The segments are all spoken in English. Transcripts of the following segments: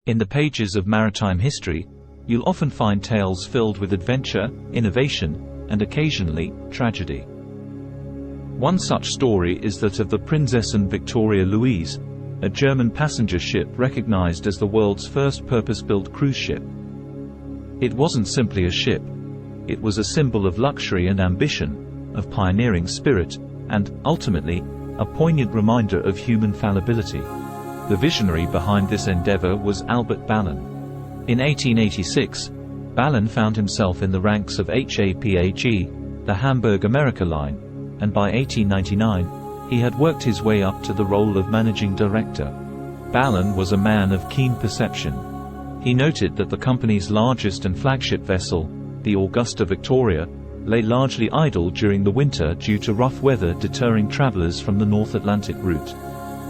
In the pages of maritime history, you'll often find tales filled with adventure, innovation, and occasionally, tragedy. One such story is that of the Prinzessin Victoria Luise, a German passenger ship recognized as the world's first purpose-built cruise ship. It wasn't simply a ship. It was a symbol of luxury and ambition, of pioneering spirit, and, ultimately, a poignant reminder of human fallibility. The visionary behind this endeavor was Albert Ballon. In 1886, Ballon found himself in the ranks of HAPAG, the Hamburg-America line, and by 1899, he had worked his way up to the role of managing director. Ballon was a man of keen perception. He noted that the company's largest and flagship vessel, the Augusta Victoria, lay largely idle during the winter due to rough weather deterring travelers from the North Atlantic route.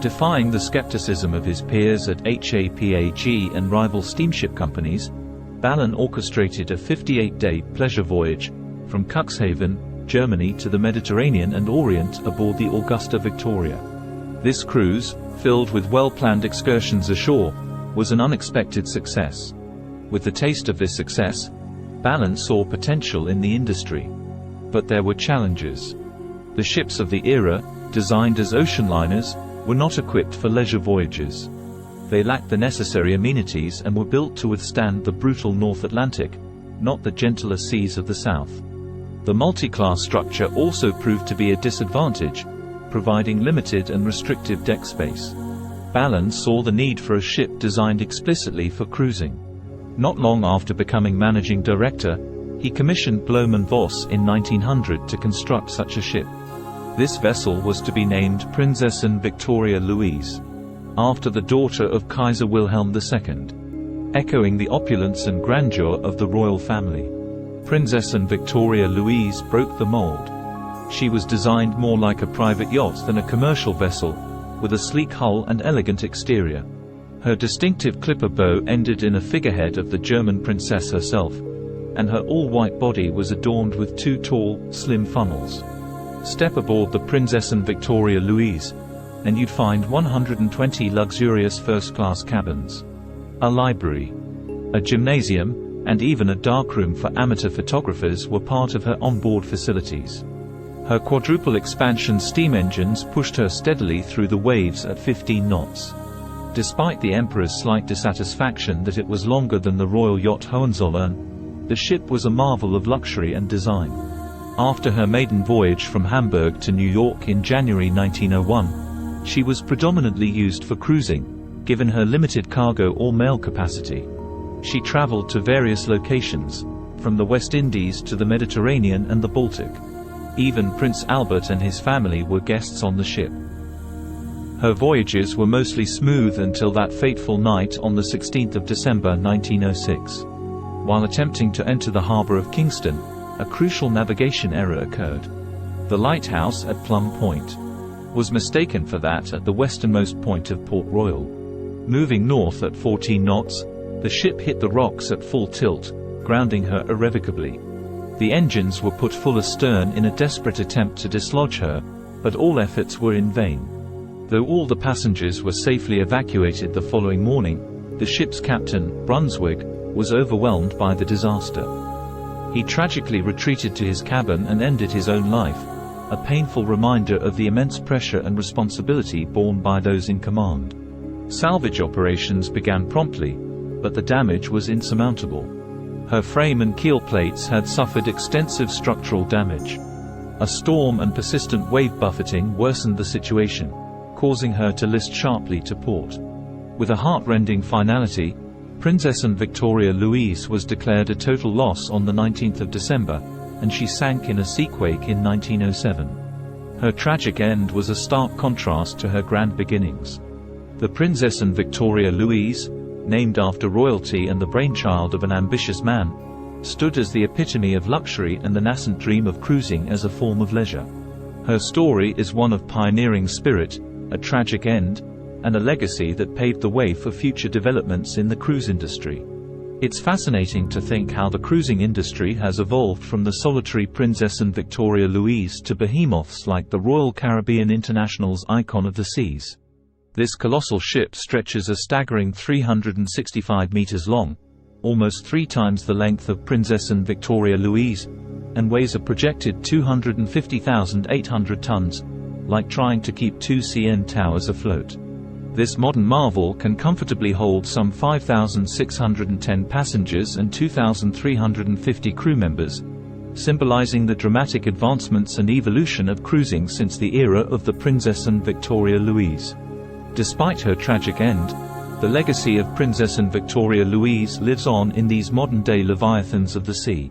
Defying the skepticism of his peers at HAPAG and rival steamship companies, Ballon orchestrated a 58-day pleasure voyage from Cuxhaven, Germany to the Mediterranean and Orient aboard the Augusta Victoria. This cruise, filled with well-planned excursions ashore, was an unexpected success. With the taste of this success, Ballon saw potential in the industry. But there were challenges. The ships of the era, designed as ocean liners, were not equipped for leisure voyages. They lacked the necessary amenities and were built to withstand the brutal North Atlantic, not the gentler seas of the South. The multi-class structure also proved to be a disadvantage, providing limited and restrictive deck space. Ballon saw the need for a ship designed explicitly for cruising. Not long after becoming managing director, he commissioned Blohm & Voss in 1900 to construct such a ship. This vessel was to be named Prinzessin Victoria Luise, after the daughter of Kaiser Wilhelm II, echoing the opulence and grandeur of the royal family. Prinzessin Victoria Luise broke the mold. She was designed more like a private yacht than a commercial vessel, with a sleek hull and elegant exterior. Her distinctive clipper bow ended in a figurehead of the German princess herself, and her all-white body was adorned with two tall, slim funnels. Step aboard the Prinzessin Victoria Luise, and you'd find 120 luxurious first-class cabins, a library, a gymnasium, and even a darkroom for amateur photographers were part of her onboard facilities. Her quadruple expansion steam engines pushed her steadily through the waves at 15 knots. Despite the Emperor's slight dissatisfaction that it was longer than the royal yacht Hohenzollern, the ship was a marvel of luxury and design. After her maiden voyage from Hamburg to New York in January 1901, she was predominantly used for cruising, given her limited cargo or mail capacity. She traveled to various locations, from the West Indies to the Mediterranean and the Baltic. Even Prince Albert and his family were guests on the ship. Her voyages were mostly smooth until that fateful night on the 16th of December 1906. While attempting to enter the harbor of Kingston, a crucial navigation error occurred. The lighthouse at Plum Point was mistaken for that at the westernmost point of Port Royal. Moving north at 14 knots, the ship hit the rocks at full tilt, grounding her irrevocably. The engines were put full astern in a desperate attempt to dislodge her, but all efforts were in vain. Though all the passengers were safely evacuated the following morning, the ship's captain, Brunswick, was overwhelmed by the disaster. He tragically retreated to his cabin and ended his own life, a painful reminder of the immense pressure and responsibility borne by those in command. Salvage operations began promptly, but the damage was insurmountable. Her frame and keel plates had suffered extensive structural damage. A storm and persistent wave buffeting worsened the situation, causing her to list sharply to port. With a heart-rending finality, Prinzessin Victoria Luise was declared a total loss on the 19th of December, and she sank in a seaquake in 1907. Her tragic end was a stark contrast to her grand beginnings. The Prinzessin Victoria Luise, named after royalty and the brainchild of an ambitious man, stood as the epitome of luxury and the nascent dream of cruising as a form of leisure. Her story is one of pioneering spirit, a tragic end, and a legacy that paved the way for future developments in the cruise industry. It's fascinating to think how the cruising industry has evolved from the solitary Prinzessin Victoria Luise to behemoths like the Royal Caribbean International's icon of the seas. This colossal ship stretches a staggering 365 meters long, almost 3 times the length of Prinzessin Victoria Luise, and weighs a projected 250,800 tons, like trying to keep 2 CN Towers afloat. This modern marvel can comfortably hold some 5,610 passengers and 2,350 crew members, symbolizing the dramatic advancements and evolution of cruising since the era of the Prinzessin Victoria Luise. Despite her tragic end, the legacy of Prinzessin Victoria Luise lives on in these modern-day leviathans of the sea.